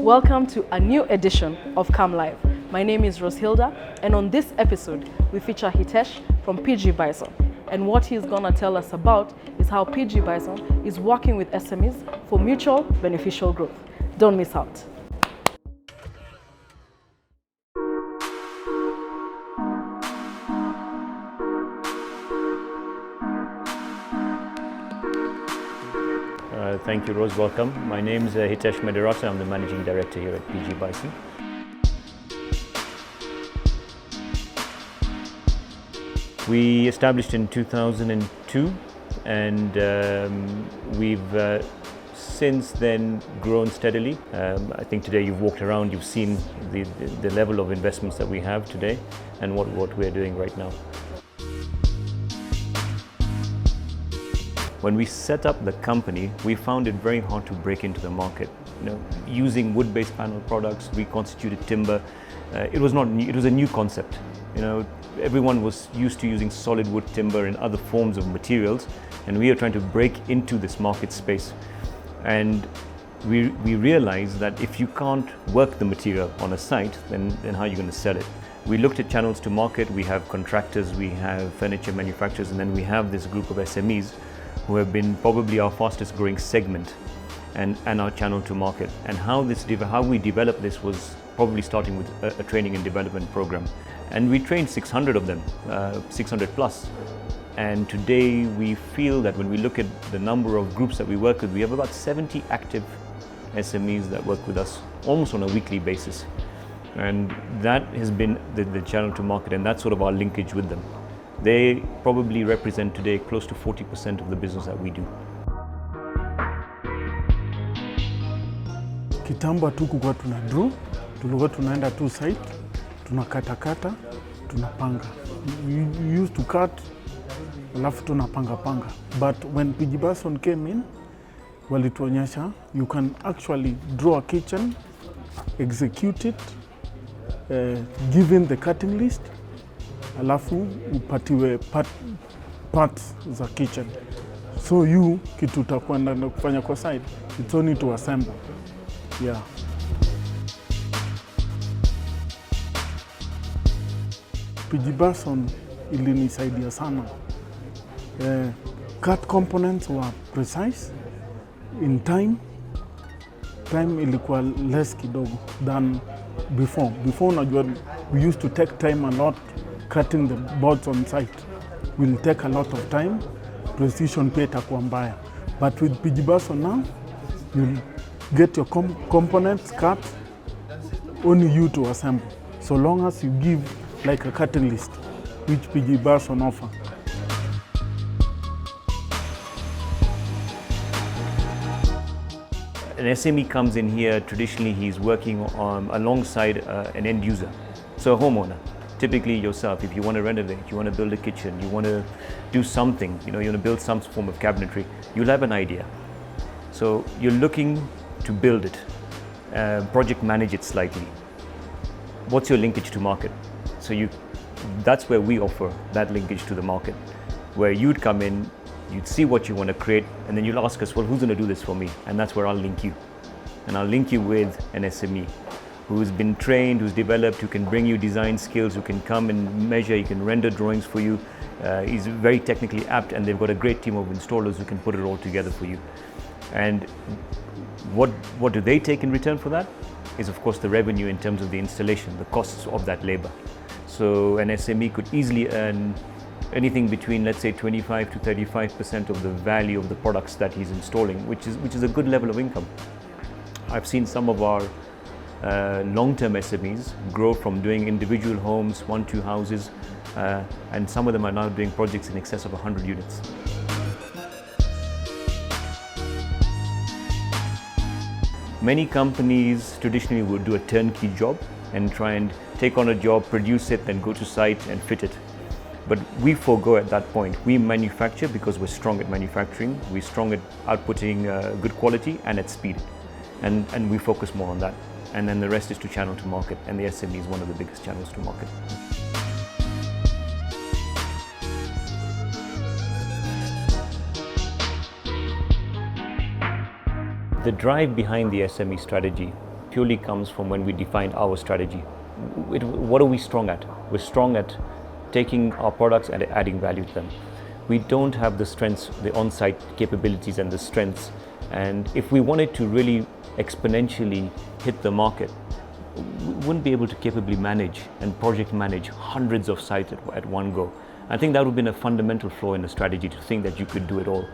Welcome to a new edition of KAM Live. My name is Roshilda, and on this episode, we feature Hitesh from PG Bison. And what he's gonna tell us about is how PG Bison is working with SMEs for mutual beneficial growth. Don't miss out. Thank you, Rose. Welcome. My name is Hitesh Mediratta. I'm the Managing Director here at PG Bison. We established in 2002 and we've since then grown steadily. I think today you've walked around, you've seen the level of investments that we have today and what we're doing right now. When we set up the company, we found it very hard to break into the market. Using wood-based panel products, reconstituted timber, it was not new, it was a new concept. Everyone was used to using solid wood timber and other forms of materials, and we are trying to break into this market space. And we realized that if you can't work the material on a site, then how are you going to sell it? We looked at channels to market. We have contractors, we have furniture manufacturers, and then we have this group of SMEs who have been probably our fastest growing segment and our channel to market. And how we developed this was probably starting with a training and development program. And we trained 600 of them, 600 plus. And today we feel that when we look at the number of groups that we work with, we have about 70 active SMEs that work with us almost on a weekly basis. And that has been the channel to market, and that's sort of our linkage with them. They probably represent today close to 40% of the business that we do. Kitambo hatukuwa tuna draw, tulikuwa tunaenda tu site, tunakatakata, tunapanga. We used to cut, alafu tunapanga. But when PG Bison came in, walituonyesha you can actually draw a kitchen, execute it, given the cutting list, alafu upatiwe parts za kitchen. So kitu utakwenda na kufanya kwa site, it's only to assemble. Yeah. PG Bison ilinisaidia sana. Cut components were precise in time. Time ilikuwa less kidogo than before. Before unajua, we used to take time a lot cutting the boards on site. Will take a lot of time. Precision pia itakuwa mbaya. But with PG Bison now, you'll get your components cut, only you to assemble. So long as you give like a cutting list, which PG Bison offer. An SME comes in here, traditionally he's working alongside an end user, so a homeowner. Typically yourself, if you want to renovate, you want to build a kitchen, you want to do something, you want to build some form of cabinetry, you'll have an idea. So you're looking to build it, project manage it slightly. What's your linkage to market? So that's where we offer that linkage to the market, where you'd come in, you'd see what you want to create, and then you'll ask us, well, who's going to do this for me? And that's where I'll link you. And I'll link you with an SME who's been trained, who's developed, who can bring you design skills, who can come and measure, he can render drawings for you. He's very technically apt, and they've got a great team of installers who can put it all together for you. And what do they take in return for that? Is of course the revenue in terms of the installation, the costs of that labor. So an SME could easily earn anything between, let's say, 25 to 35% of the value of the products that he's installing, which is a good level of income. I've seen some of our long-term SMEs grow from doing individual homes, 1-2 houses, and some of them are now doing projects in excess of 100 units. Many companies traditionally would do a turnkey job and try and take on a job, produce it, then go to site and fit it. But we forego at that point. We manufacture because we're strong at manufacturing, we're strong at outputting good quality and at speed. And we focus more on that. And then the rest is to channel to market, and the SME is one of the biggest channels to market. The drive behind the SME strategy purely comes from when we defined our strategy. What are we strong at? We're strong at taking our products and adding value to them. We don't have the strengths, the on-site capabilities and the strengths. And if we wanted to really exponentially hit the market, we wouldn't be able to capably manage and project manage hundreds of sites at one go. I think that would have been a fundamental flaw in the strategy, to think that you could do it all.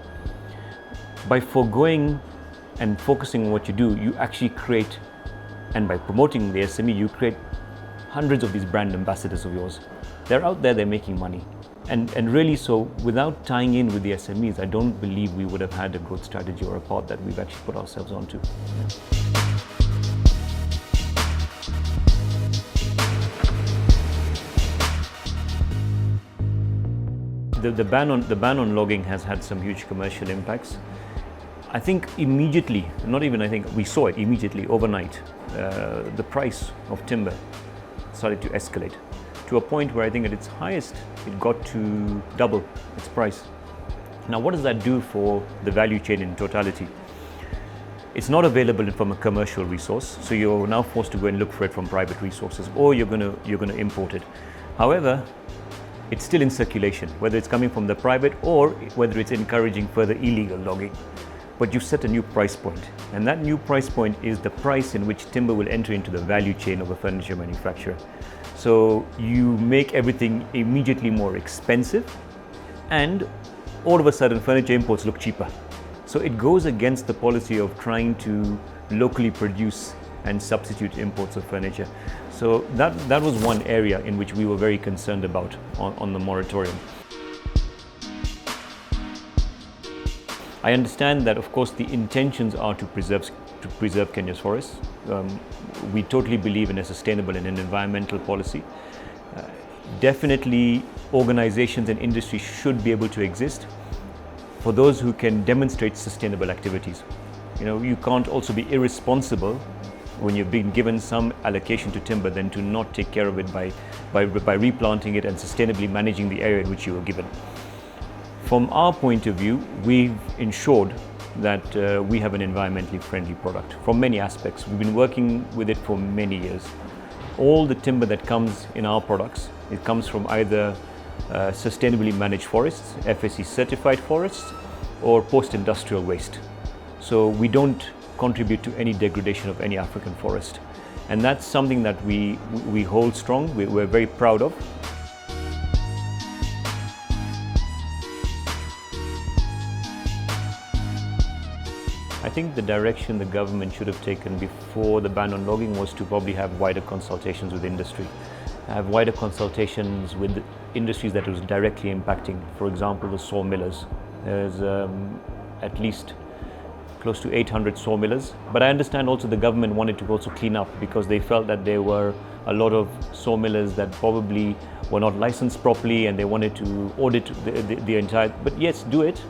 By foregoing and focusing on what you do, you actually create, and by promoting the SME, you create hundreds of these brand ambassadors of yours. They're out there, they're making money. And really, so without tying in with the SMEs, I don't believe we would have had a growth strategy or a path that we've actually put ourselves onto. The ban on logging has had some huge commercial impacts. I think immediately, not even I think, we saw it immediately overnight, the price of timber started to escalate to a point where I think at its highest it got to double its price. Now what does that do for the value chain in totality? It's not available from a commercial resource, so you're now forced to go and look for it from private resources, or you're going to import it. However, it's still in circulation, whether it's coming from the private or whether it's encouraging further illegal logging. But you set a new price point, and that new price point is the price in which timber will enter into the value chain of a furniture manufacturer. So you make everything immediately more expensive, and all of a sudden furniture imports look cheaper. So it goes against the policy of trying to locally produce and substitute imports of furniture. So that was one area in which we were very concerned about on the moratorium. I understand that, of course, the intentions are to preserve Kenya's forests. We totally believe in a sustainable and an environmental policy. Definitely, organizations and industry should be able to exist for those who can demonstrate sustainable activities. You can't also be irresponsible when you've been given some allocation to timber, then to not take care of it by replanting it and sustainably managing the area in which you were given. From our point of view, we've ensured that we have an environmentally friendly product from many aspects. We've been working with it for many years. All the timber that comes in our products, it comes from either sustainably managed forests, FSC certified forests, or post-industrial waste. So we don't contribute to any degradation of any African forest. And that's something that we hold strong, we're very proud of. I think the direction the government should have taken before the ban on logging was to probably have wider consultations with industry, have wider consultations with the industries that it was directly impacting. For example, the sawmillers. There's at least close to 800 sawmillers. But I understand also the government wanted to also clean up, because they felt that there were a lot of sawmillers that probably were not licensed properly, and they wanted to audit the entire. But yes, do it.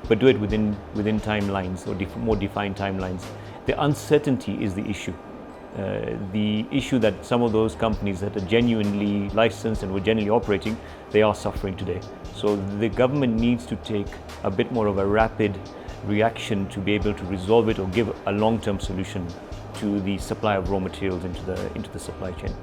But do it within timelines, or more defined timelines. The uncertainty is the issue. The issue that some of those companies that are genuinely licensed and were genuinely operating, they are suffering today. So the government needs to take a bit more of a rapid reaction to be able to resolve it, or give a long-term solution to the supply of raw materials into the supply chain.